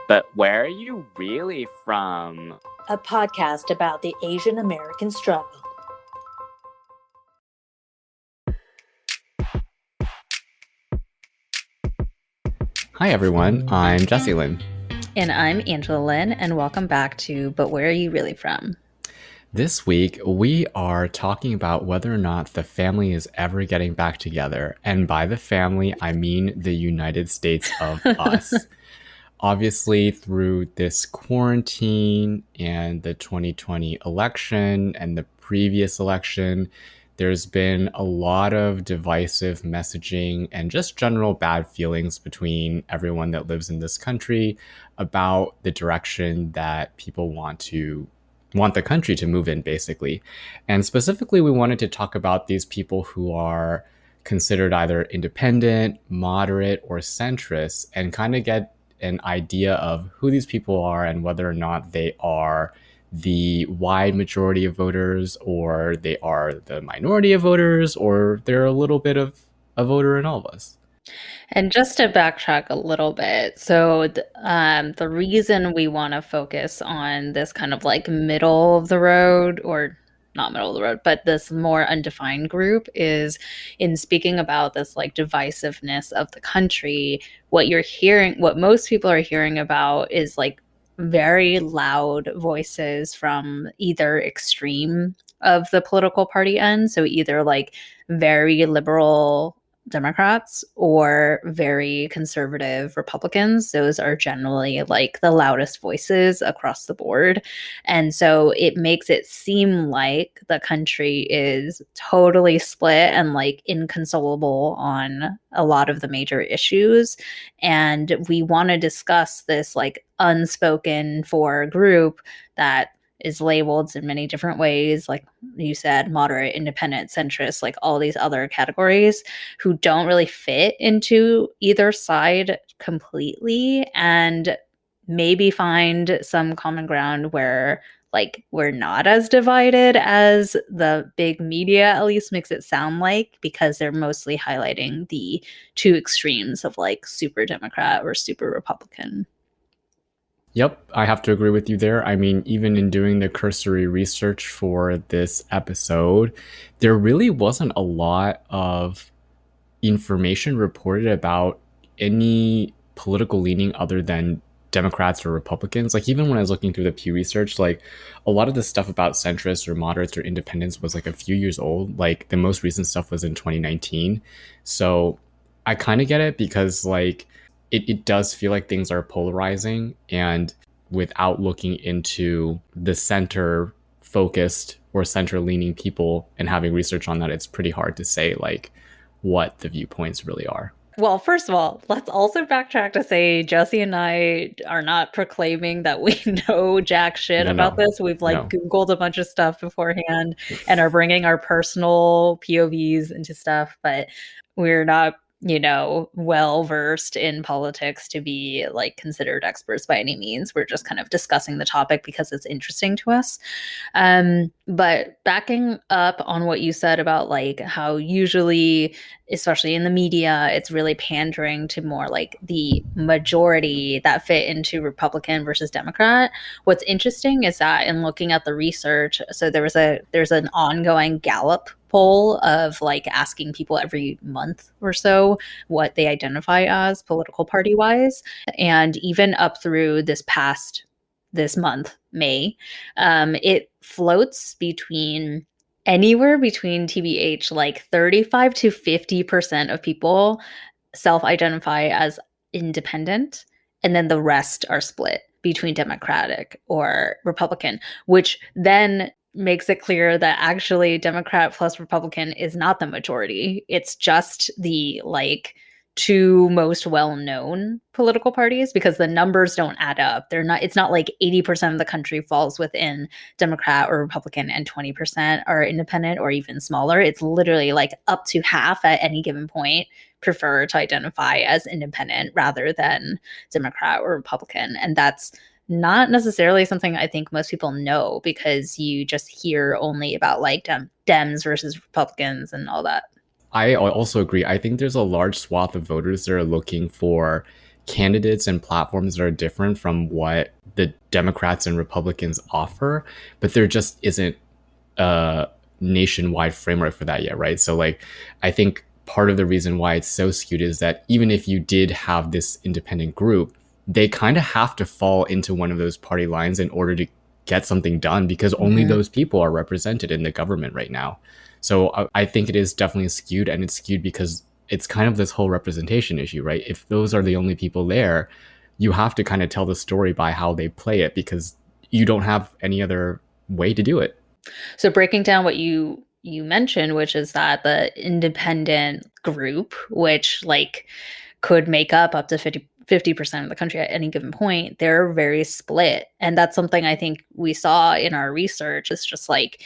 But where are you really from? A podcast about the Asian American struggle. Hi everyone, I'm Jesse Lynn. And I'm Angela Lynn, and welcome back to But Where Are You Really From? This week, we are talking about whether or not the family is ever getting back together. And by the family, I mean the United States of us. Obviously, through this quarantine and the 2020 election and the previous election, there's been a lot of divisive messaging and just general bad feelings between everyone that lives in this country about the direction that people want the country to move in, basically. And specifically, we wanted to talk about these people who are considered either independent, moderate, or centrist, and kind of get an idea of who these people are and whether or not they are the wide majority of voters, or they are the minority of voters, or they're a little bit of a voter in all of us. And just to backtrack a little bit, so the reason we want to focus on this kind of like middle of the road, or not middle of the road, but this more undefined group, is in speaking about this like divisiveness of the country. What most people are hearing about is like very loud voices from either extreme of the political party end. So either like very liberal Democrats or very conservative Republicans. Those are generally like the loudest voices across the board. And so it makes it seem like the country is totally split and like inconsolable on a lot of the major issues. And we want to discuss this like unspoken for group that is labeled in many different ways, like you said, moderate, independent, centrist, like all these other categories, who don't really fit into either side completely, and maybe find some common ground where like we're not as divided as the big media at least makes it sound like, because they're mostly highlighting the two extremes of like super Democrat or super Republican. Yep, I have to agree with you there. I mean, even in doing the cursory research for this episode, there really wasn't a lot of information reported about any political leaning other than Democrats or Republicans. Like, even when I was looking through the Pew Research, like a lot of the stuff about centrists or moderates or independents was like a few years old. Like the most recent stuff was in 2019. So I kind of get it, because like it does feel like things are polarizing, and without looking into the center focused or center leaning people and having research on that, it's pretty hard to say like what the viewpoints really are. Well, first of all, let's also backtrack to say Jesse and I are not proclaiming that we know jack shit about this. We've like Googled a bunch of stuff beforehand and are bringing our personal POVs into stuff, but we're not, well versed in politics to be like considered experts by any means. We're just kind of discussing the topic because it's interesting to us. But backing up on what you said about like how usually, especially in the media, it's really pandering to more like the majority that fit into Republican versus Democrat. What's interesting is that in looking at the research, so there's an ongoing Gallup poll of like asking people every month or so what they identify as political party wise, and even up through this month, May, it floats between anywhere between TBH like 35 to 50% of people self-identify as independent, and then the rest are split between Democratic or Republican, which then makes it clear that actually Democrat plus Republican is not the majority. It's just the like two most well-known political parties, because the numbers don't add up. It's not like 80% of the country falls within Democrat or Republican and 20% are independent or even smaller. It's literally like up to half at any given point prefer to identify as independent rather than Democrat or Republican. And that's not necessarily something I think most people know, because you just hear only about like Dems versus Republicans and all that. I also agree. I think there's a large swath of voters that are looking for candidates and platforms that are different from what the Democrats and Republicans offer, but there just isn't a nationwide framework for that yet, right? So like, I think part of the reason why it's so skewed is that even if you did have this independent group, they kind of have to fall into one of those party lines in order to get something done, because only those people are represented in the government right now. So I think it is definitely skewed, and it's skewed because it's kind of this whole representation issue, right? If those are the only people there, you have to kind of tell the story by how they play it, because you don't have any other way to do it. So breaking down what you mentioned, which is that the independent group, which like could make up to 50% of the country at any given point, they're very split. And that's something I think we saw in our research. It's just like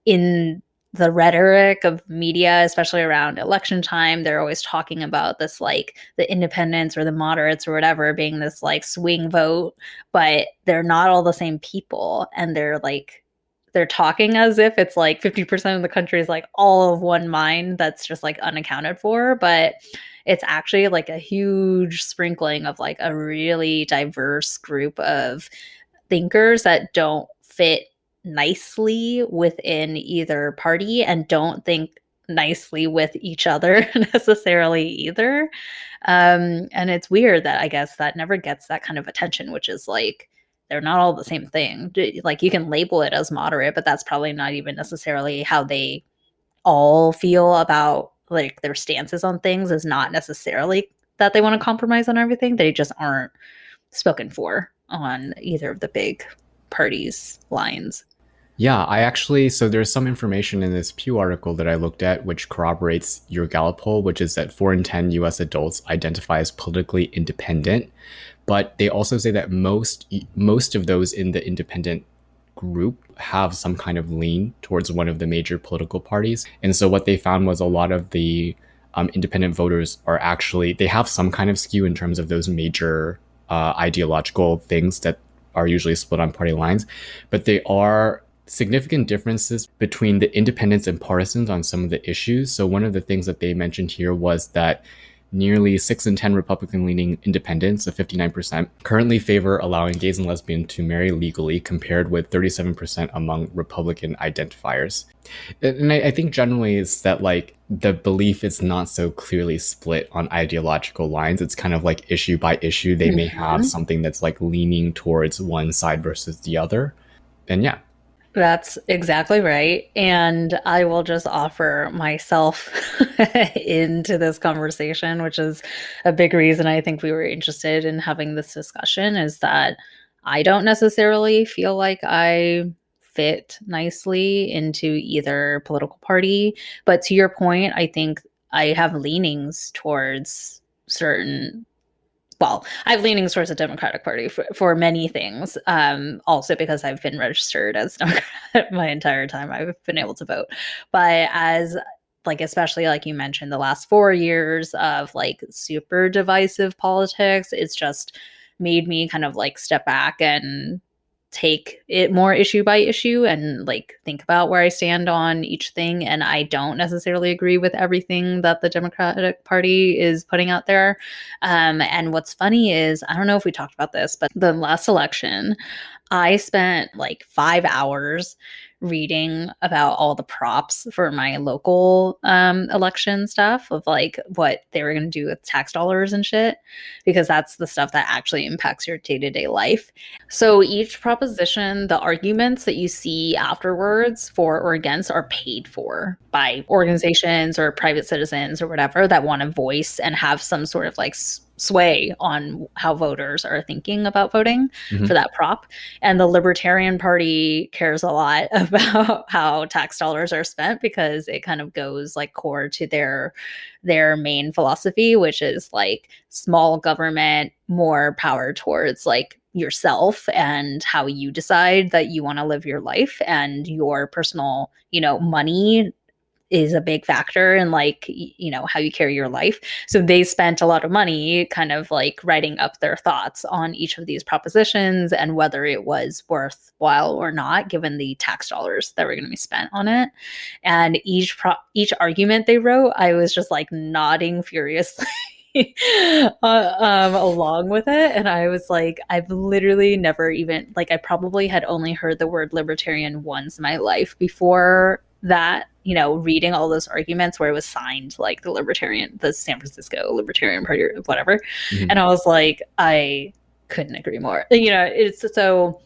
in the rhetoric of media, especially around election time, they're always talking about this, like the independents or the moderates or whatever being this like swing vote, but they're not all the same people. And they're talking as if it's like 50% of the country is like all of one mind that's just like unaccounted for. But it's actually like a huge sprinkling of like a really diverse group of thinkers that don't fit nicely within either party and don't think nicely with each other necessarily either. And it's weird that I guess that never gets that kind of attention, which is like, they're not all the same thing. Like you can label it as moderate, but that's probably not even necessarily how they all feel about like their stances on things, is not necessarily that they want to compromise on everything. They just aren't spoken for on either of the big parties' lines. Yeah, so there's some information in this Pew article that I looked at which corroborates your Gallup poll, which is that 4 in 10 US adults identify as politically independent. But they also say that most of those in the independent group have some kind of lean towards one of the major political parties. And so what they found was a lot of the independent voters are actually, they have some kind of skew in terms of those major ideological things that are usually split on party lines. But they are significant differences between the independents and partisans on some of the issues. So one of the things that they mentioned here was that nearly 6 in 10 Republican-leaning independents, so 59%, currently favor allowing gays and lesbians to marry legally, compared with 37% among Republican identifiers. And I think generally it's that like the belief is not so clearly split on ideological lines. It's kind of like issue by issue. They may have something that's like leaning towards one side versus the other. And yeah. That's exactly right. And I will just offer myself into this conversation, which is a big reason I think we were interested in having this discussion, is that I don't necessarily feel like I fit nicely into either political party. But to your point, I think I have leanings towards certain, well, I have leanings towards the Democratic Party for many things. Also because I've been registered as Democrat my entire time I've been able to vote. But as like, especially like you mentioned, the last 4 years of like super divisive politics, it's just made me kind of like step back and take it more issue by issue and like think about where I stand on each thing. And I don't necessarily agree with everything that the Democratic Party is putting out there. And what's funny is, I don't know if we talked about this, but the last election, I spent like 5 hours reading about all the props for my local election stuff of like what they were going to do with tax dollars and shit, because that's the stuff that actually impacts your day-to-day life. So each proposition, the arguments that you see afterwards for or against are paid for by organizations or private citizens or whatever that want to voice and have some sort of like sway on how voters are thinking about voting for that prop. And the Libertarian Party cares a lot about how tax dollars are spent, because it kind of goes like core to their main philosophy, which is like small government, more power towards like yourself and how you decide that you want to live your life, and your personal, money is a big factor in like, how you carry your life. So they spent a lot of money kind of like writing up their thoughts on each of these propositions and whether it was worthwhile or not, given the tax dollars that were going to be spent on it. And each argument they wrote, I was just like nodding furiously along with it. And I was like, I've literally never even, like, I probably had only heard the word libertarian once in my life before that, you know, reading all those arguments where it was signed like the San Francisco Libertarian Party or whatever. Mhm. And I was like, I couldn't agree more. You know, it's so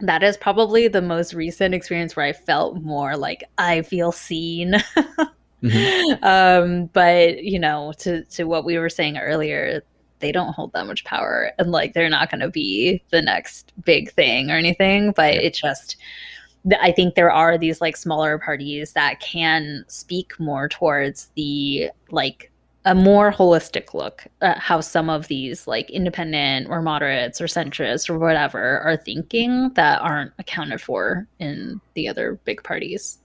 that is probably the most recent experience where I felt more like I feel seen. But you know, to what we were saying earlier, they don't hold that much power, and like they're not going to be the next big thing or anything. But it's just, I think there are these like smaller parties that can speak more towards the like a more holistic look at how some of these like independent or moderates or centrists or whatever are thinking that aren't accounted for in the other big parties.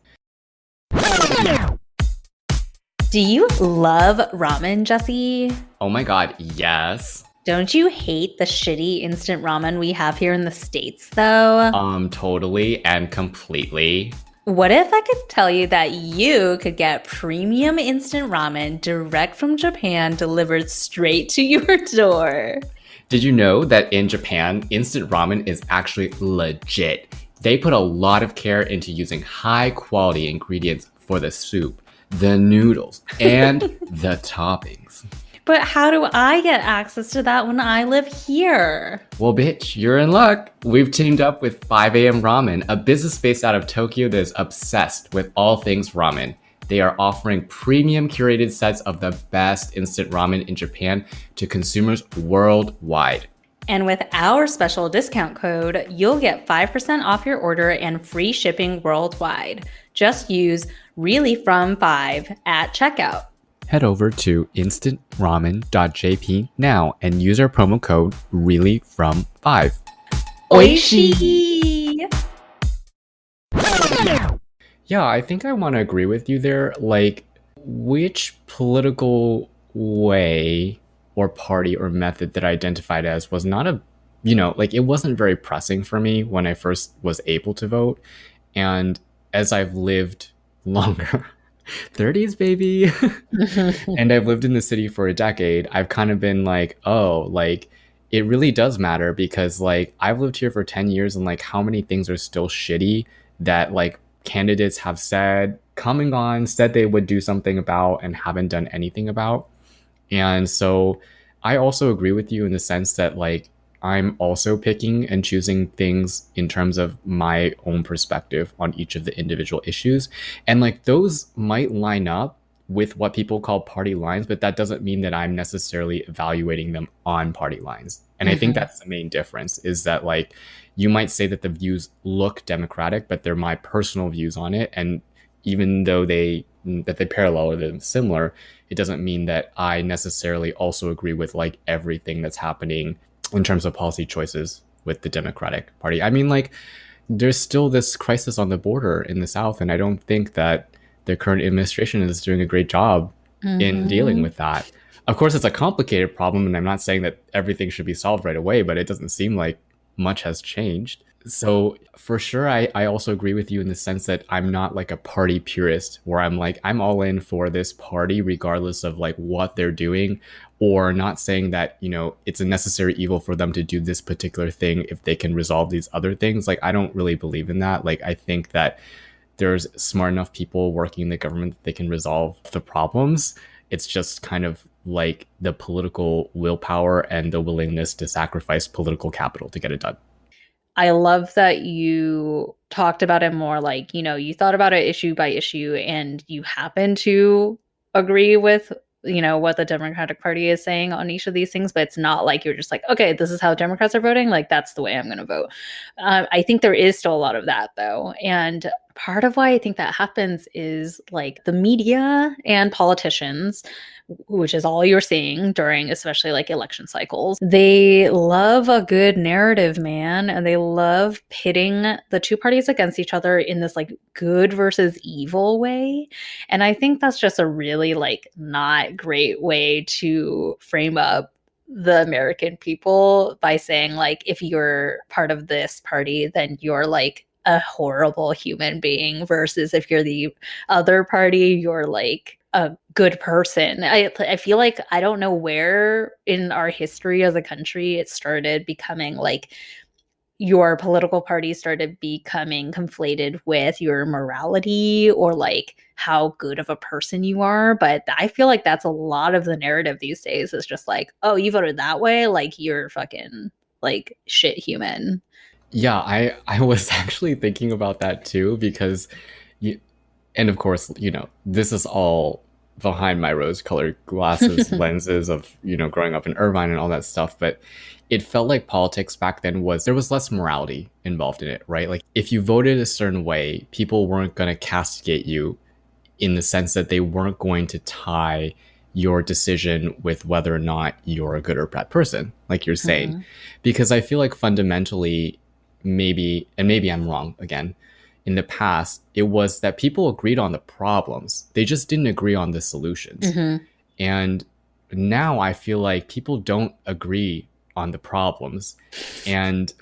Do you love ramen, Jesse? Oh my God, yes. Don't you hate the shitty instant ramen we have here in the States, though? Totally and completely. What if I could tell you that you could get premium instant ramen direct from Japan delivered straight to your door? Did you know that in Japan, instant ramen is actually legit? They put a lot of care into using high quality ingredients for the soup, the noodles, and the toppings. But how do I get access to that when I live here? Well, bitch, you're in luck. We've teamed up with 5 a.m. Ramen, a business based out of Tokyo that is obsessed with all things ramen. They are offering premium curated sets of the best instant ramen in Japan to consumers worldwide. And with our special discount code, you'll get 5% off your order and free shipping worldwide. Just use really from 5 at checkout. Head over to instantramen.jp now and use our promo code REALLYFROM5. Oishi! Yeah, I think I want to agree with you there. Like, which political way or party or method that I identified as was not a, like it wasn't very pressing for me when I first was able to vote. And as I've lived longer, 30s, baby. And I've lived in the city for a decade. I've kind of been like, oh, like it really does matter because like I've lived here for 10 years and like how many things are still shitty that like candidates have said, coming on, said they would do something about and haven't done anything about. And so I also agree with you in the sense that like I'm also picking and choosing things in terms of my own perspective on each of the individual issues. And like those might line up with what people call party lines, but that doesn't mean that I'm necessarily evaluating them on party lines. And I think that's the main difference is that like you might say that the views look democratic, but they're my personal views on it. And even though they parallel or they're similar, it doesn't mean that I necessarily also agree with like everything that's happening in terms of policy choices with the Democratic Party. I mean, like, there's still this crisis on the border in the South, and I don't think that the current administration is doing a great job in dealing with that. Of course, it's a complicated problem, and I'm not saying that everything should be solved right away, but it doesn't seem like much has changed. So for sure, I also agree with you in the sense that I'm not like a party purist where I'm like, I'm all in for this party regardless of like what they're doing, or not saying that, it's a necessary evil for them to do this particular thing if they can resolve these other things. Like, I don't really believe in that. Like, I think that there's smart enough people working in the government that they can resolve the problems. It's just kind of like the political willpower and the willingness to sacrifice political capital to get it done. I love that you talked about it more like, you thought about it issue by issue and you happen to agree with, what the Democratic Party is saying on each of these things, but it's not like you're just like, okay, this is how Democrats are voting. Like, that's the way I'm going to vote. I think there is still a lot of that though. And part of why I think that happens is like the media and politicians, which is all you're seeing during especially like election cycles, they love a good narrative, man. And they love pitting the two parties against each other in this like good versus evil way. And I think that's just a really like not great way to frame up the American people by saying like, if you're part of this party, then you're like a horrible human being, versus if you're the other party, you're like a good person. I feel like I don't know where in our history as a country it started becoming like your political party started becoming conflated with your morality or like how good of a person you are. But I feel like that's a lot of the narrative these days, is just like, oh, you voted that way, like you're fucking like shit human. Yeah, I was actually thinking about that too, because you, and of course, this is all behind my rose-colored glasses lenses of, growing up in Irvine and all that stuff, but it felt like politics back then there was less morality involved in it, right? Like if you voted a certain way, people weren't going to castigate you, in the sense that they weren't going to tie your decision with whether or not you're a good or bad person, like you're saying. Mm-hmm. Because I feel like fundamentally, maybe I'm wrong again, in the past, it was that people agreed on the problems. They just didn't agree on the solutions. Mm-hmm. And now I feel like people don't agree on the problems. And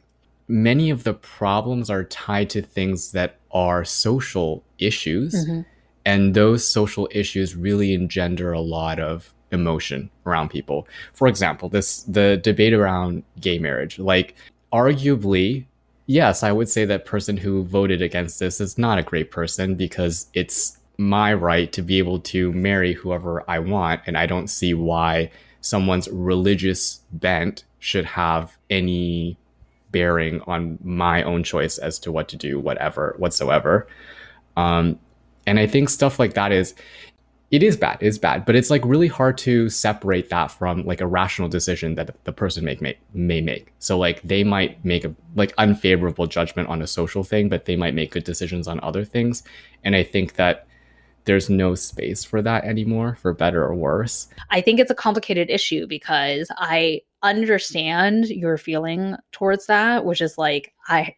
many of the problems are tied to things that are social issues. Mm-hmm. And those social issues really engender a lot of emotion around people. For example, the debate around gay marriage, like arguably, yes, I would say that person who voted against this is not a great person, because it's my right to be able to marry whoever I want. And I don't see why someone's religious bent should have any bearing on my own choice as to what to do, whatsoever. And I think stuff like that is bad, but it's like really hard to separate that from like a rational decision that the person may make. So like they might make a like unfavorable judgment on a social thing, but they might make good decisions on other things. And I think that there's no space for that anymore, for better or worse. I think it's a complicated issue, because I understand your feeling towards that, which is like,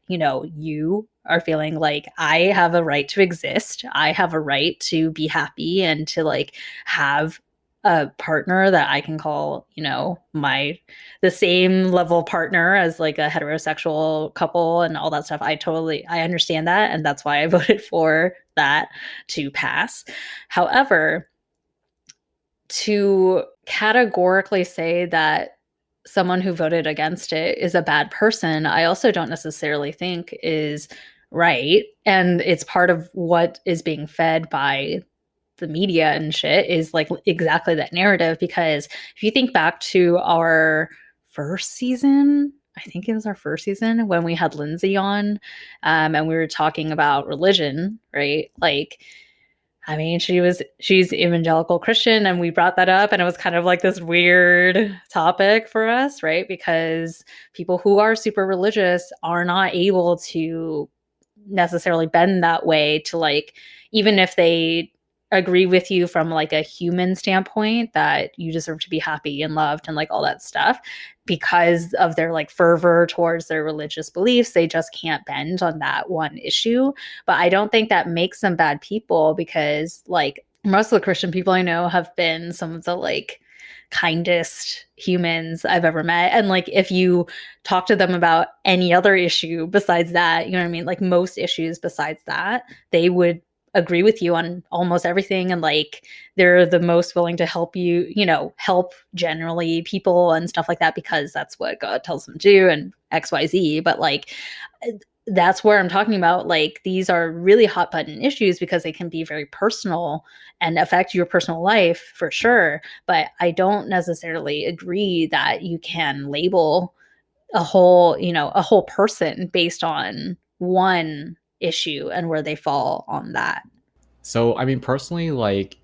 you are feeling like I have a right to exist. I have a right to be happy and to like have a partner that I can call, the same level partner as like a heterosexual couple and all that stuff. I understand that. And that's why I voted for that to pass. However, to categorically say that someone who voted against it is a bad person, I also don't necessarily think is right. And it's part of what is being fed by the media and shit, is like exactly that narrative. Because if you think back to our first season, I think it was our first season when we had Lindsay on, and we were talking about religion, right? Like, I mean, she's evangelical Christian, and we brought that up, and it was kind of like this weird topic for us, right? Because people who are super religious are not able to necessarily bend that way to like, even if they agree with you from like a human standpoint that you deserve to be happy and loved and like all that stuff, because of their like fervor towards their religious beliefs, they just can't bend on that one issue. But I don't think that makes them bad people, because like most of the Christian people I know have been some of the like kindest humans I've ever met. And like if you talk to them about any other issue besides that, you know what I mean, like most issues besides that, they would agree with you on almost everything. And like they're the most willing to help you, help generally people and stuff like that, because that's what God tells them to do and XYZ. But like that's where I'm talking about, like these are really hot button issues because they can be very personal and affect your personal life for sure. But I don't necessarily agree that you can label a whole person based on one issue and where they fall on that. So, I mean, personally, like,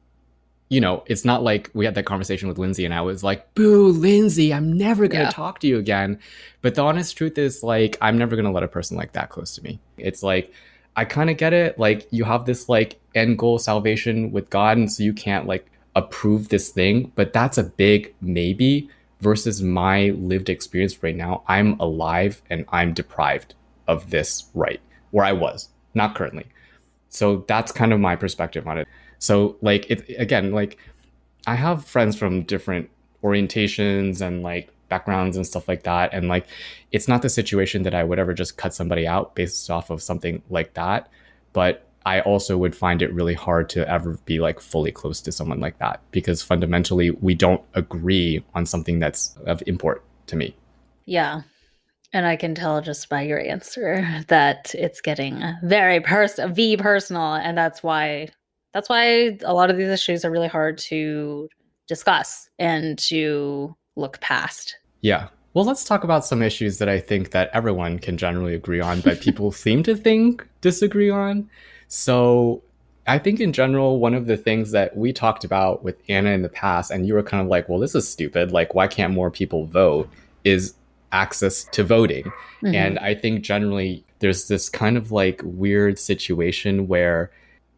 it's not like we had that conversation with Lindsay and I was like, boo, Lindsay, I'm never going to talk to you again. But the honest truth is, like, I'm never going to let a person like that close to me. It's like, I kind of get it. Like, you have this like end goal salvation with God, and so you can't like approve this thing. But that's a big maybe versus my lived experience right now. I'm alive and I'm deprived of this right, where I was, not currently. So that's kind of my perspective on it. So like, it again, like I have friends from different orientations and like backgrounds and stuff like that. And like, it's not the situation that I would ever just cut somebody out based off of something like that. But I also would find it really hard to ever be like fully close to someone like that, because fundamentally we don't agree on something that's of import to me. Yeah. And I can tell just by your answer that it's getting very personal. And that's why a lot of these issues are really hard to discuss and to look past. Yeah. Well, let's talk about some issues that I think that everyone can generally agree on, but people seem to disagree on. So I think in general, one of the things that we talked about with Anna in the past, and you were kind of like, well, this is stupid. Like, why can't more people vote? Is access to voting. Mm-hmm. And I think generally there's this kind of like weird situation where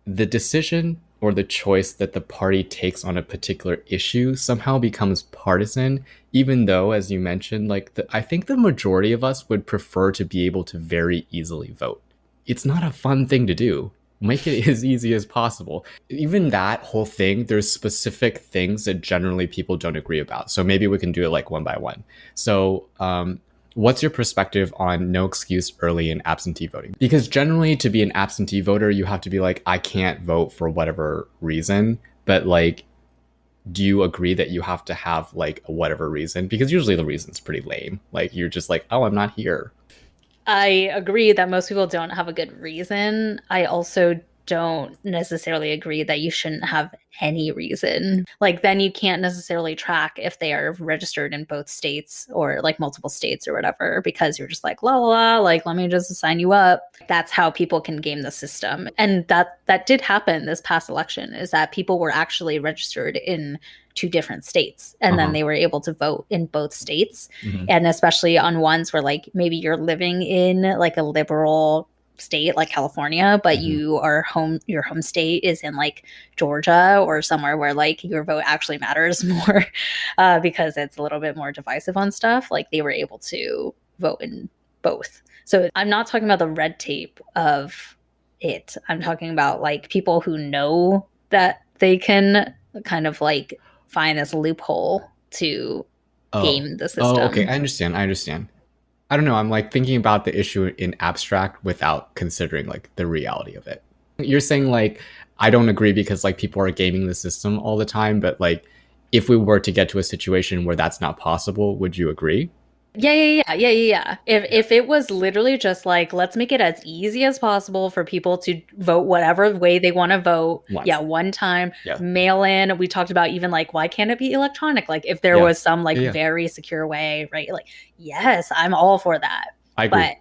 the decision or the choice that the party takes on a particular issue somehow becomes partisan, even though, as you mentioned, like I think the majority of us would prefer to be able to very easily vote. It's not a fun thing to do. Make it as easy as possible. Even that whole thing, there's specific things that generally people don't agree about. So maybe we can do it like one by one. So what's your perspective on no excuse early in absentee voting? Because generally to be an absentee voter, you have to be like, I can't vote for whatever reason. But like, do you agree that you have to have like a whatever reason? Because usually the reason's pretty lame. Like you're just like, oh, I'm not here. I agree that most people don't have a good reason. I also don't necessarily agree that you shouldn't have any reason. Like then you can't necessarily track if they are registered in both states or like multiple states or whatever, because you're just like, la la la, like let me just sign you up. That's how people can game the system. And that did happen this past election, is that people were actually registered in 2 different states, and then they were able to vote in both states. And especially on ones where like maybe you're living in like a liberal state like California, but your home state is in like Georgia or somewhere where like your vote actually matters more because it's a little bit more divisive on stuff. Like they were able to vote in both. So I'm not talking about the red tape of it. I'm talking about like people who know that they can kind of like find this loophole to game the system. Oh, okay. I understand. I don't know. I'm like thinking about the issue in abstract without considering like the reality of it. You're saying like, I don't agree because like people are gaming the system all the time. But like, if we were to get to a situation where that's not possible, would you agree? Yeah. If it was literally just like, let's make it as easy as possible for people to vote whatever way they want to vote. Once. Yeah, one time, mail in. We talked about even like, why can't it be electronic? Like if there was some like very secure way, right? Like, yes, I'm all for that. I agree. But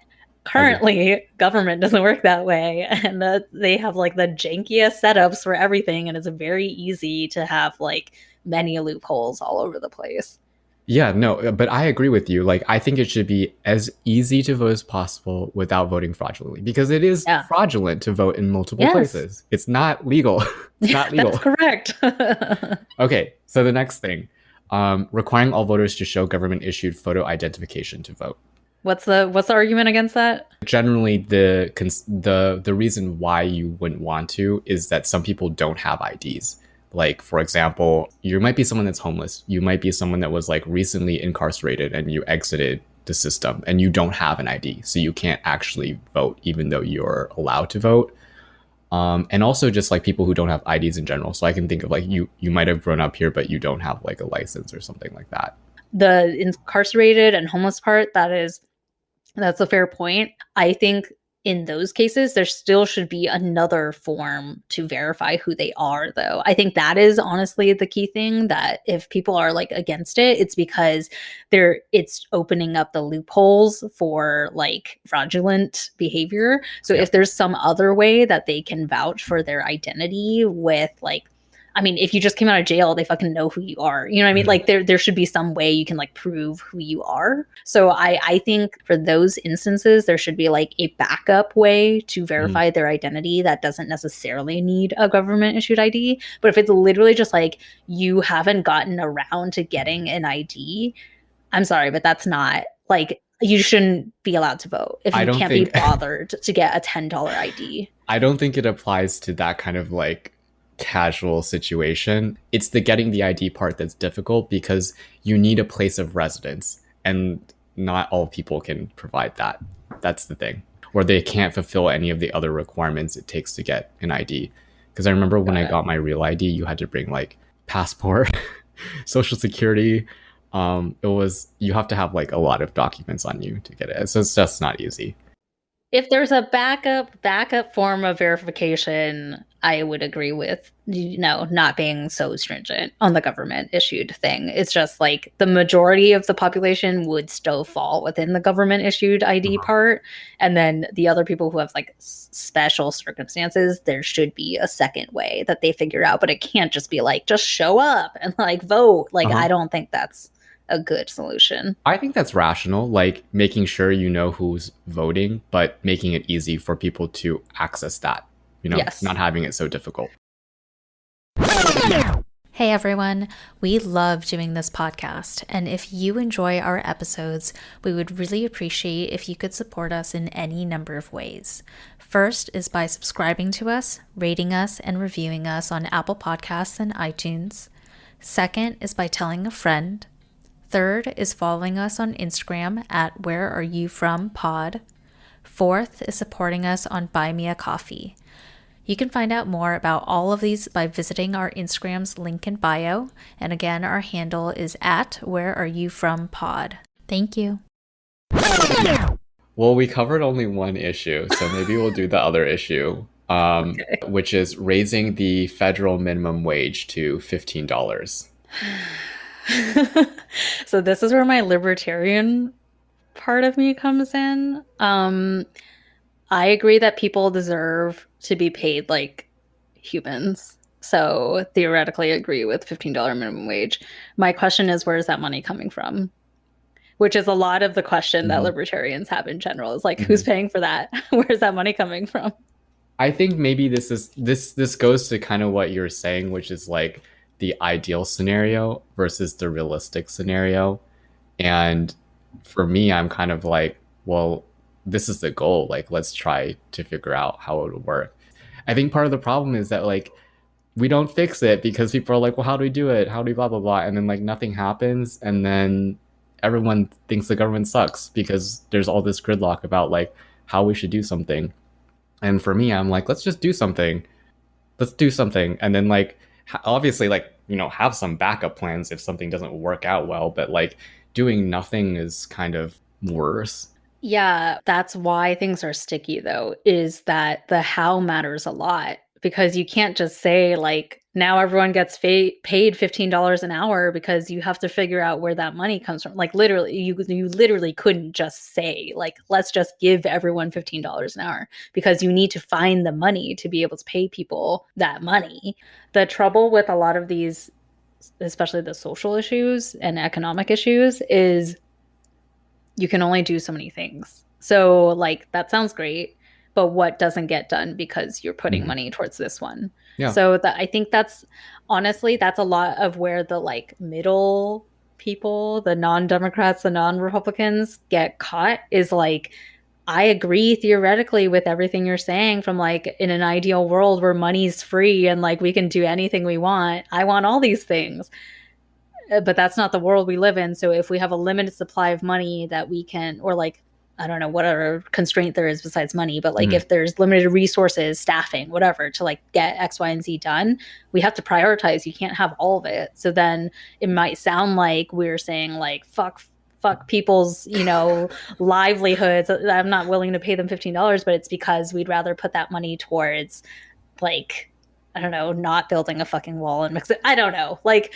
currently, government doesn't work that way. And they have like the jankiest setups for everything. And it's very easy to have like many loopholes all over the place. Yeah, no, but I agree with you. Like, I think it should be as easy to vote as possible without voting fraudulently, because it is fraudulent to vote in multiple places. It's not legal. It's not legal. That's correct. Okay, so the next thing, requiring all voters to show government-issued photo identification to vote. What's the argument against that? Generally, the reason why you wouldn't want to is that some people don't have IDs. Like, for example, you might be someone that's homeless. You might be someone that was like recently incarcerated and you exited the system and you don't have an ID. So you can't actually vote, even though you're allowed to vote. And also just like people who don't have IDs in general. So I can think of like you might have grown up here, but you don't have like a license or something like that. The incarcerated and homeless part, that's a fair point. I think in those cases, there still should be another form to verify who they are, though. I think that is honestly the key thing, that if people are like against it, it's because it's opening up the loopholes for like fraudulent behavior. So if there's some other way that they can vouch for their identity with like, I mean, if you just came out of jail, they fucking know who you are. You know what I mean? Like there should be some way you can like prove who you are. So I think for those instances, there should be like a backup way to verify their identity that doesn't necessarily need a government issued ID. But if it's literally just like you haven't gotten around to getting an ID, I'm sorry, but that's not like, you shouldn't be allowed to vote if you can't be bothered to get a $10 ID. I don't think it applies to that kind of like casual situation. It's the getting the ID part that's difficult, because you need a place of residence. And not all people can provide that. That's the thing. Or they can't fulfill any of the other requirements it takes to get an ID. Because I remember when I got my real ID, you had to bring like passport, social security. You have to have like a lot of documents on you to get it. So it's just not easy. If there's a backup form of verification, I would agree with, not being so stringent on the government issued thing. It's just like the majority of the population would still fall within the government issued ID part. And then the other people who have like special circumstances, there should be a second way that they figure out. But it can't just be like, just show up and like vote. Like, I don't think that's a good solution. I think that's rational, like making sure you know who's voting, but making it easy for people to access that, Yes. Not having it so difficult. Hey everyone, we love doing this podcast, and if you enjoy our episodes, we would really appreciate if you could support us in any number of ways. First is by subscribing to us, rating us, and reviewing us on Apple Podcasts and iTunes. Second is by telling a friend. Third is following us on Instagram at whereareyoufrompod. Fourth is supporting us on Buy Me a Coffee. You can find out more about all of these by visiting our Instagram's link in bio. And again, our handle is at whereareyoufrompod. Thank you. Well, we covered only one issue, so maybe we'll do the other issue, which is raising the federal minimum wage to $15. So this is where my libertarian part of me comes in. I agree that people deserve to be paid like humans. So theoretically agree with $15 minimum wage. My question is, where is that money coming from? Which is a lot of the question that libertarians have in general, is like, who's paying for that? Where's that money coming from? I think maybe this goes to kind of what you're saying, which is like the ideal scenario versus the realistic scenario. And for me, I'm kind of like, well, this is the goal. Like, let's try to figure out how it would work. I think part of the problem is that like we don't fix it because people are like, well, how do we do it? How do we blah, blah, blah? And then like nothing happens. And then everyone thinks the government sucks because there's all this gridlock about like how we should do something. And for me, I'm like, let's just do something. Let's do something. And then like, obviously like, have some backup plans if something doesn't work out well, but like doing nothing is kind of worse. Yeah, that's why things are sticky though, is that the how matters a lot, because you can't just say like, now everyone gets paid $15 an hour, because you have to figure out where that money comes from. Like literally, you literally couldn't just say like, let's just give everyone $15 an hour, because you need to find the money to be able to pay people that money. The trouble with a lot of these, especially the social issues and economic issues, is you can only do so many things. So like, that sounds great, but what doesn't get done because you're putting money towards this one? Yeah. So I think that's honestly, that's a lot of where the like middle people, the non-Democrats, the non-Republicans get caught, is like, I agree theoretically with everything you're saying, from like, in an ideal world where money's free and like we can do anything we want. I want all these things. But that's not the world we live in. So if we have a limited supply of money that we can, or like, I don't know, whatever constraint there is besides money, but like if there's limited resources, staffing, whatever, to like get X, Y, and Z done, we have to prioritize. You can't have all of it. So then it might sound like we're saying like, fuck people's, livelihoods. I'm not willing to pay them $15, but it's because we'd rather put that money towards like, I don't know, not building a fucking wall and mix it. I don't know. Like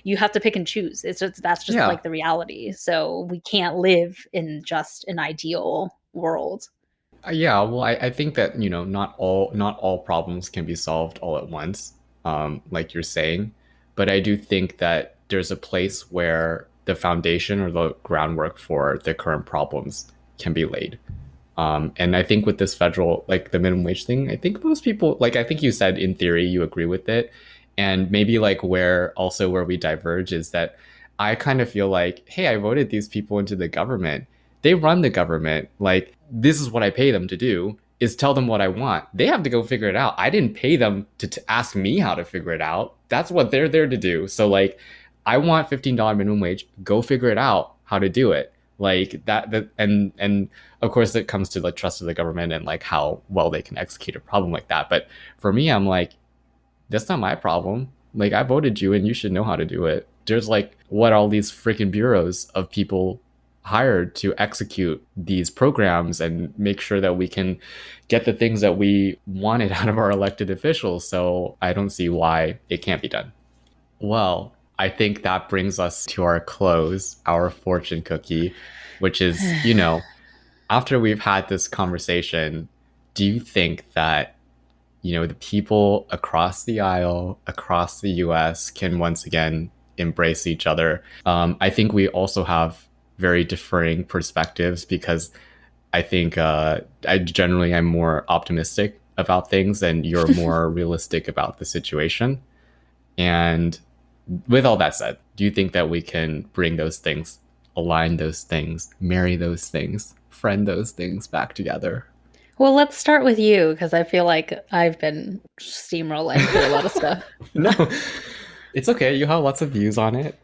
you have to pick and choose. That's just like the reality. So we can't live in just an ideal world. Yeah. Well, I think that, not all problems can be solved all at once, like you're saying. But I do think that there's a place where the foundation or the groundwork for the current problems can be laid. And I think with this federal, like the minimum wage thing, I think most people, like I think you said in theory, you agree with it. And maybe like where we diverge is that I kind of feel like, hey, I voted these people into the government. They run the government. Like, this is what I pay them to do, is tell them what I want. They have to go figure it out. I didn't pay them to ask me how to figure it out. That's what they're there to do. So like, I want $15 minimum wage. Go figure it out. how to do it. Like that and of course it comes to like trust of the government and like how well they can execute a problem like that. But for me, I'm like, that's not my problem. Like, I voted you and you should know how to do it. There's like what all these freaking bureaus of people hired to execute these programs and make sure that we can get the things that we wanted out of our elected officials. So I don't see why it can't be done. Well, I think that brings us to our close, our fortune cookie, which is, after we've had this conversation, do you think that the people across the aisle, across the US can once again embrace each other? I think we also have very differing perspectives because I think I'm more optimistic about things and you're more realistic about the situation. And with all that said, do you think that we can bring those things, align those things, marry those things, friend those things back together? Well, let's start with you because I feel like I've been steamrolling through a lot of stuff. No, it's okay. You have lots of views on it.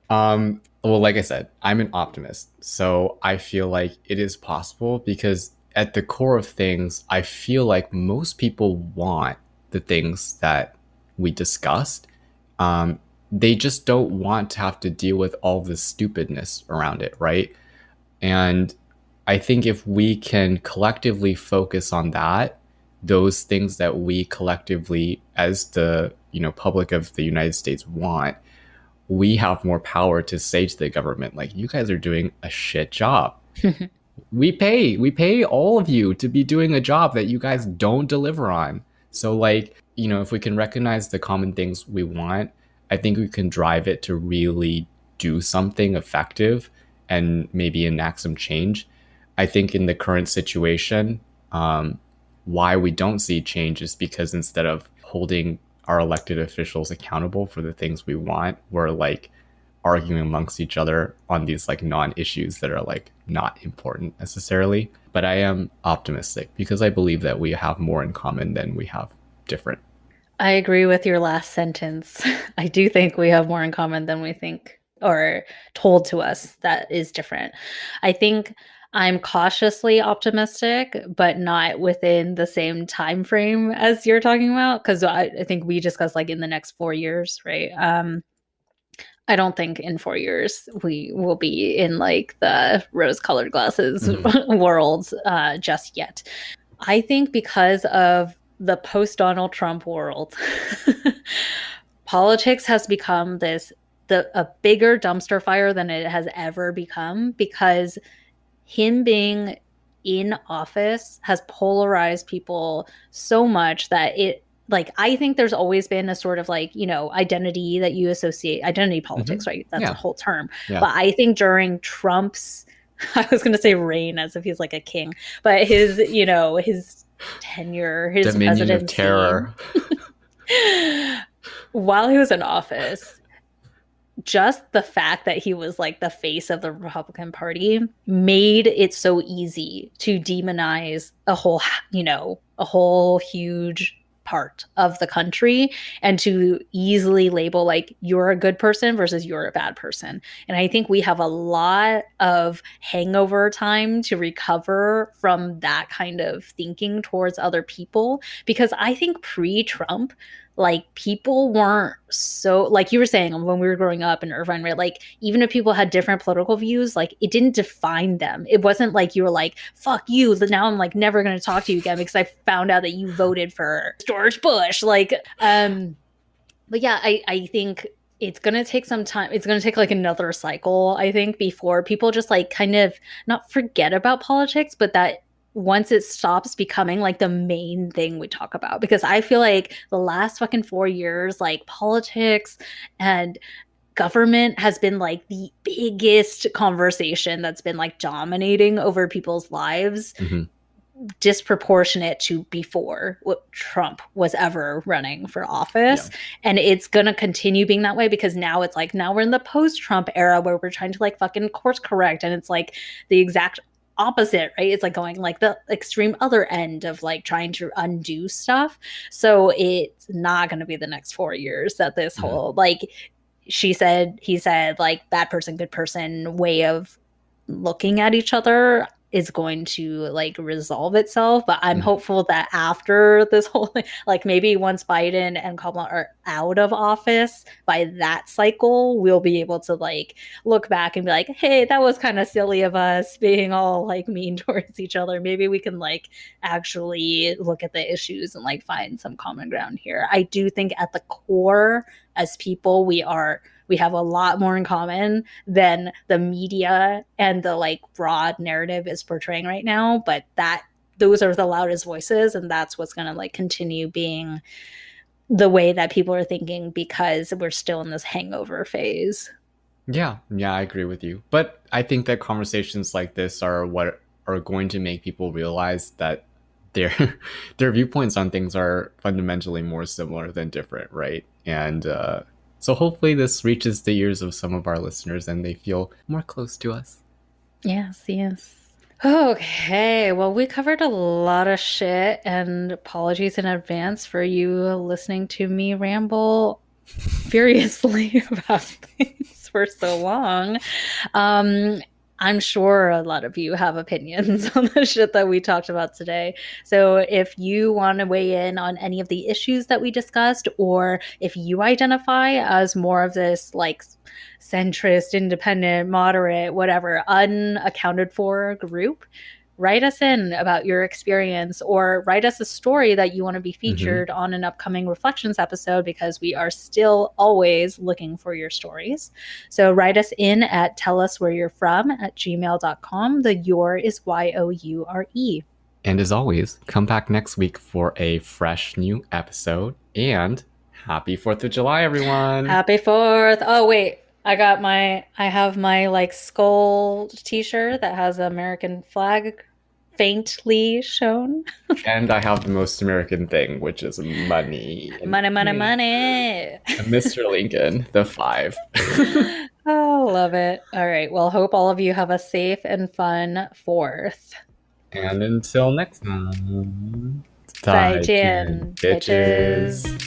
Well, like I said, I'm an optimist. So I feel like it is possible because at the core of things, I feel like most people want the things that we discussed. They just don't want to have to deal with all the stupidness around it, right? And I think if we can collectively focus on that, those things that we collectively, as the public of the United States, want, we have more power to say to the government, like, you guys are doing a shit job. we pay all of you to be doing a job that you guys don't deliver on. So like, if we can recognize the common things we want, I think we can drive it to really do something effective and maybe enact some change. I think in the current situation, why we don't see change is because instead of holding our elected officials accountable for the things we want, we're like arguing amongst each other on these like non-issues that are like not important necessarily. But I am optimistic because I believe that we have more in common than we have different. I agree with your last sentence. I do think we have more in common than we think or told to us that is different. I think I'm cautiously optimistic, but not within the same time frame as you're talking about, because I think we discussed like in the next 4 years, right? I don't think in 4 years we will be in like the rose-colored glasses world just yet. I think because of the post-Donald Trump world, politics has become a bigger dumpster fire than it has ever become, because him being in office has polarized people so much that I think there's always been a sort of like, identity that you associate, identity politics, right? That's a whole term. Yeah. But I think during Trump's, I was going to say reign as if he's like a king, but his tenure, his Dominion of terror. While he was in office, just the fact that he was like the face of the Republican Party made it so easy to demonize a whole huge part of the country and to easily label like you're a good person versus you're a bad person. And I think we have a lot of hangover time to recover from that kind of thinking towards other people, because I think pre-Trump, like, people weren't so, like you were saying when we were growing up in Irvine, right? Like, even if people had different political views, like, it didn't define them. It wasn't like you were like, fuck you, now I'm like never going to talk to you again because I found out that you voted for George Bush. Like, but yeah, I think it's going to take some time. It's going to take like another cycle, I think, before people just like kind of not forget about politics, but that once it stops becoming like the main thing we talk about. Because I feel like the last fucking 4 years, like, politics and government has been like the biggest conversation that's been like dominating over people's lives, disproportionate to before what Trump was ever running for office. Yeah. And it's gonna continue being that way because now it's like, now we're in the post-Trump era where we're trying to like fucking course correct, and it's like the exact opposite, right? It's like going like the extreme other end of like trying to undo stuff. So it's not going to be the next 4 years that this whole like he said, like, bad person, good person way of looking at each other is going to like resolve itself. But I'm hopeful that after this whole thing, like maybe once Biden and Kamala are out of office, by that cycle, we'll be able to like look back and be like, hey, that was kind of silly of us being all like mean towards each other. Maybe we can like actually look at the issues and like find some common ground here. I do think at the core, as people, we have a lot more in common than the media and the like broad narrative is portraying right now. But those are the loudest voices, and that's what's going to like continue being the way that people are thinking, because we're still in this hangover phase. Yeah, I agree with you. But I think that conversations like this are what are going to make people realize that their viewpoints on things are fundamentally more similar than different, right? And so hopefully this reaches the ears of some of our listeners and they feel more close to us. Yes. Okay, well, we covered a lot of shit, and apologies in advance for you listening to me ramble furiously about things for so long. I'm sure a lot of you have opinions on the shit that we talked about today. So if you want to weigh in on any of the issues that we discussed, or if you identify as more of this like centrist, independent, moderate, whatever, unaccounted for group, write us in about your experience, or write us a story that you want to be featured on an upcoming Reflections episode, because we are still always looking for your stories. So write us in at telluswhereyou'refrom@gmail.com. The your is YOURE. And as always, come back next week for a fresh new episode. And happy 4th of July, everyone. Happy 4th. Oh, wait. I have my like skull t-shirt that has the American flag faintly shown. And I have the most American thing, which is money. Money. Mr. Lincoln, the 5. Oh, love it. All right. Well, hope all of you have a safe and fun 4th. And until next time. 再见, bitches.